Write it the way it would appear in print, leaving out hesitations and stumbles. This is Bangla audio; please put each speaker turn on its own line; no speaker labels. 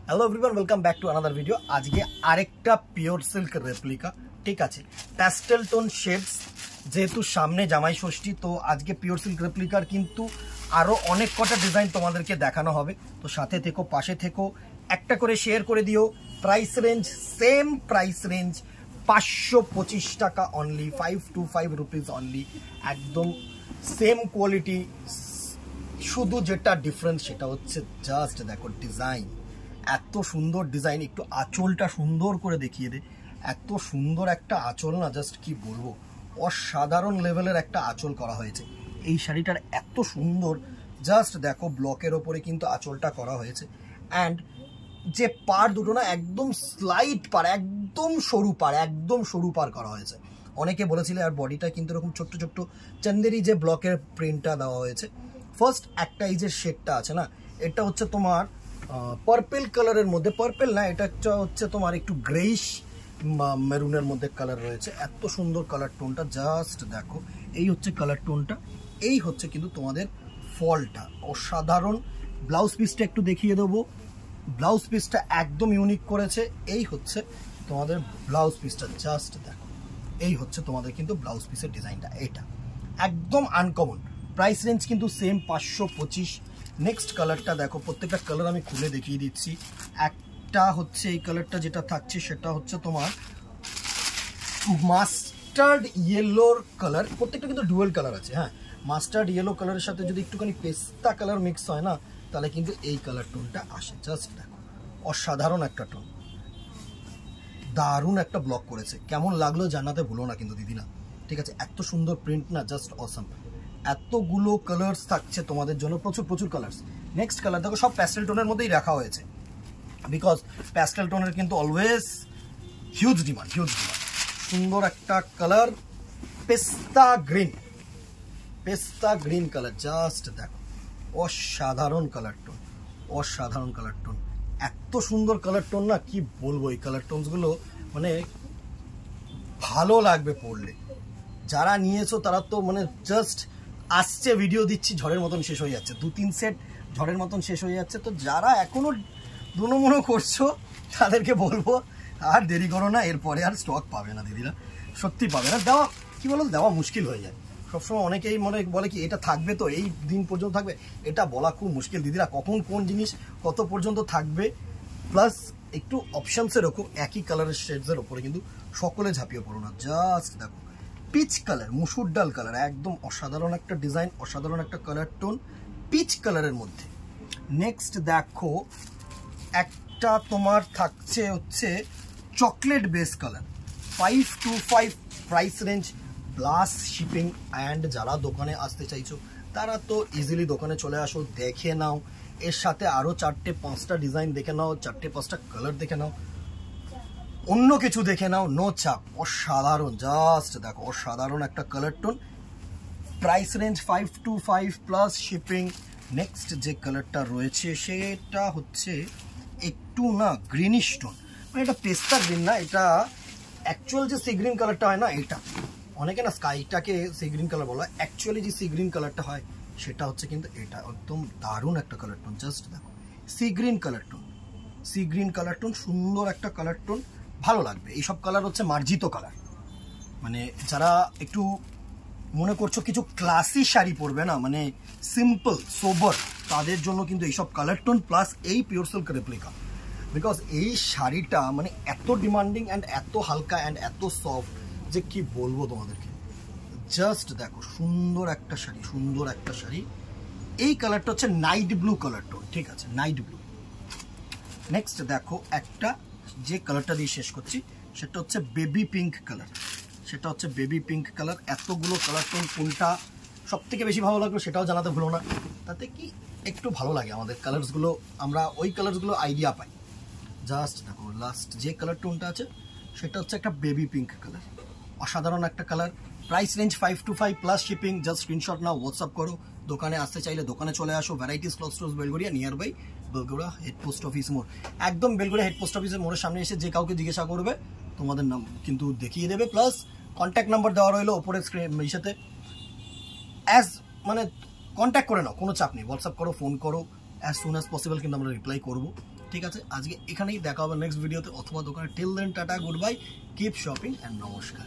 Hello everyone, welcome back to another video. আজকে আরেকটা পিওর সিল্ক রেপ্লিকা, ঠিক আছে, প্যাস্টেল টোন শেডস। যেহেতু সামনে জামাই ষষ্ঠী, তো আজকে পিওর সিল্ক রেপ্লিকার কিন্তু আরও অনেক কটা ডিজাইন তোমাদেরকে দেখানো হবে। তো সাথে থেকো, পাশে থেকো, একটা করে শেয়ার করে দিও। Price range same price range, 525 টাকা অনলি, 525 রুপিস অনলি, একদম সেম কোয়ালিটি। শুধু যেটা ডিফারেন্স সেটা হচ্ছে জাস্ট দেখো ডিজাইন, এত সুন্দর ডিজাইন। একটু আঁচলটা সুন্দর করে দেখিয়ে দে। এত সুন্দর একটা আঁচল না, জাস্ট কি বলবো, অসাধারণ লেভেলের একটা আঁচল করা হয়েছে এই শাড়িটার। এত সুন্দর, জাস্ট দেখো ব্লকের ওপরে কিন্তু আঁচলটা করা হয়েছে। অ্যান্ড যে পার দুটো না, একদম স্লাইট পার, একদম সরু পার, একদম সরু পার করা হয়েছে। অনেকে বলেছিলে, আর বডিটা কিন্তু এরকম ছোট্ট ছোট্ট চন্দেরি যে ব্লকের প্রিন্টটা দেওয়া হয়েছে। ফার্স্ট একটা এই যে শেডটা আছে না, এটা হচ্ছে তোমার পার্পেল কালারের মধ্যে, পার্পেল না, এটা হচ্ছে তোমার একটু গ্রেইশ মেরুনের মধ্যে কালার রয়েছে। এত সুন্দর কালার টোনটা, জাস্ট দেখো। এই হচ্ছে কালার টোনটা, এই হচ্ছে কিন্তু তোমাদের ফলটা, অসাধারণ। ব্লাউজ পিসটা একটু দেখিয়ে দেবো। ব্লাউজ পিসটা একদম ইউনিক করেছে। এই হচ্ছে তোমাদের ব্লাউজ পিসটা, জাস্ট দেখো। এই হচ্ছে তোমাদের কিন্তু ব্লাউজ পিসের ডিজাইনটা, এটা একদম আনকমন। প্রাইস রেঞ্জ কিন্তু সেম 525। নেক্সট কালারটা দেখো, প্রত্যেকটা কালার আমি খুলে দেখিয়ে দিচ্ছি। একটা হচ্ছে এই কালারটা যেটা থাকছে, সেটা হচ্ছে তোমার মাস্টার্ড ইয়েলোর কালার। প্রত্যেকটা কিন্তু ডুয়েল কালার আছে। হ্যাঁ, মাস্টার্ড ইয়েলো কালারের সাথে যদি একটুখানি পেস্তা কালার মিক্স হয় না, তাহলে কিন্তু এই কালার টোনটা আসে। জাস্ট দেখো, অসাধারণ একটা টোন, দারুণ একটা ব্লক করেছে। কেমন লাগলো জানাতে ভুলো না কিন্তু দিদি না, ঠিক আছে। এত সুন্দর প্রিন্ট না, জাস্ট অসাম। এতগুলো কালার্স থাকছে তোমাদের জন্য, প্রচুর প্রচুর কালার্স। নেক্সট কালার দেখো, সব প্যাস্টেল টোনের মধ্যেই রাখা হয়েছে, বিকজ প্যাস্টেল টোনের কিন্তু always huge demand, huge demand. সুন্দর একটা কালার, পেস্তা গ্রিন, পেস্তা গ্রিন কালার, জাস্ট দেখো, অসাধারণ কালার টোন, অসাধারণ কালার টোন। এত সুন্দর কালার টোন না, কি বলবো। এই কালার টোনসগুলো মানে ভালো লাগবে পড়লে। যারা নিয়েছো তারা তো মানে জাস্ট আসছে, ভিডিও দিচ্ছি, ঝড়ের মতন শেষ হয়ে যাচ্ছে। 2-3 সেট ঝড়ের মতন শেষ হয়ে যাচ্ছে। তো যারা এখনো দুনো করছো, তাদেরকে বলবো আর দেরি করো না, এরপরে আর স্টক পাবে না দিদিরা, সত্যি পাবে না। দেওয়া কি বলো, দেওয়া মুশকিল হয়ে যায় সবসময়। অনেকেই মনে বলে কি এটা থাকবে তো, এই দিন পর্যন্ত থাকবে, এটা বলা খুব মুশকিল দিদিরা, কখন কোন জিনিস কত পর্যন্ত থাকবে। প্লাস একটু অপশানসের ওপর, একই কালারের শেডসের ওপরে কিন্তু সকলে ঝাঁপিয়ে পড়ো না। জাস্ট দেখো, পিচ কালার, মুসুর ডাল কালার, একদম অসাধারণ একটা ডিজাইন, অসাধারণ একটা কালার টোন, পিচ কালারের মধ্যে। নেক্সট দেখো, একটা তোমার থাকছে হচ্ছে chocolate base colour, 525 price range plus shipping. And যারা দোকানে আসতে চাইছো তারা তো ইজিলি দোকানে চলে আসো, দেখে নাও। এর সাথে আরও 4-5টা ডিজাইন দেখে নাও, 4-5টা কালার দেখে নাও, অন্য কিছু দেখে নাও, নো চাপ। অসাধারণ, জাস্ট দেখো, অসাধারণ একটা colour tone. Price range 525 plus shipping. Next যে কালারটা রয়েছে সেটা হচ্ছে একটু না গ্রিনিশ টোন, মানে এটা পেস্তা গ্রিন না, এটা অ্যাকচুয়াল যে সি গ্রিন কালারটা হয় না, এটা অনেকে না স্কাইটাকে সি গ্রিন কালার বলা হয়, অ্যাকচুয়ালি যে সি গ্রিন কালারটা হয় সেটা হচ্ছে কিন্তু এটা। একদম দারুণ একটা কালার টোন, জাস্ট দেখো, sea green colour tone, sea green colour tone, সুন্দর একটা কালার টোন, ভালো লাগবে। এইসব কালার হচ্ছে মার্জিত কালার, মানে যারা একটু মনে করছো কিছু ক্লাসি শাড়ি পরবে না, মানে সিম্পল সোবার, তাদের জন্য কিন্তু এইসব কালার টোন প্লাস এই পিওর সিল্ক রেপ্লিকা। বিকজ এই শাড়িটা মানে এত ডিমান্ডিং অ্যান্ড এত হালকা অ্যান্ড এত সফট যে কি বলবো তোমাদেরকে। জাস্ট দেখো, সুন্দর একটা শাড়ি, সুন্দর একটা শাড়ি। এই কালারটা হচ্ছে নাইট ব্লু কালার টোন, ঠিক আছে, নাইট ব্লু। নেক্সট দেখো, একটা যে কালারটা দিয়ে শেষ করছি সেটা হচ্ছে বেবি পিঙ্ক কালার, সেটা হচ্ছে বেবি পিঙ্ক কালার। এতগুলো কালার টোন কোনটা সব থেকে বেশি ভালো লাগলো সেটাও জানাতে ভুলো না, তাতে কি একটু ভালো লাগে আমাদের কালার্সগুলো, আমরা ওই কালার্সগুলো আইডিয়া পাই। জাস্ট দেখো, লাস্ট যে কালার টোনটা আছে সেটা হচ্ছে একটা বেবি পিঙ্ক কালার, অসাধারণ একটা কালার। Price range 525 plus shipping. Just screenshot নাও, হোয়াটসঅ্যাপ করো। দোকানে আসতে চাইলে দোকানে চলে আসো, varieties cloth stores Belgharia, near by Belgharia head post office মোড়। একদম বেলগড়িয়া হেড পোস্ট অফিসের মোড়ের সামনে এসে যে কাউকে জিজ্ঞাসা করবে তোমাদের নাম কিন্তু দেখিয়ে দেবে। প্লাস কন্ট্যাক্ট নাম্বার দেওয়া রইলো ওপরের স্ক্রিন, সাথে অ্যাজ মানে কন্ট্যাক্ট করে নাও, কোনো চাপ নেই। হোয়াটসঅ্যাপ করো, ফোন করো, অ্যাজ সুন অ্যাজ পসিবল কিন্তু আমরা রিপ্লাই করবো। ঠিক আছে, আজকে এখানেই দেখা হবে নেক্সট ভিডিওতে অথবা দোকানে। টিল দেন টাটা, good bye, keep shopping and নমস্কার।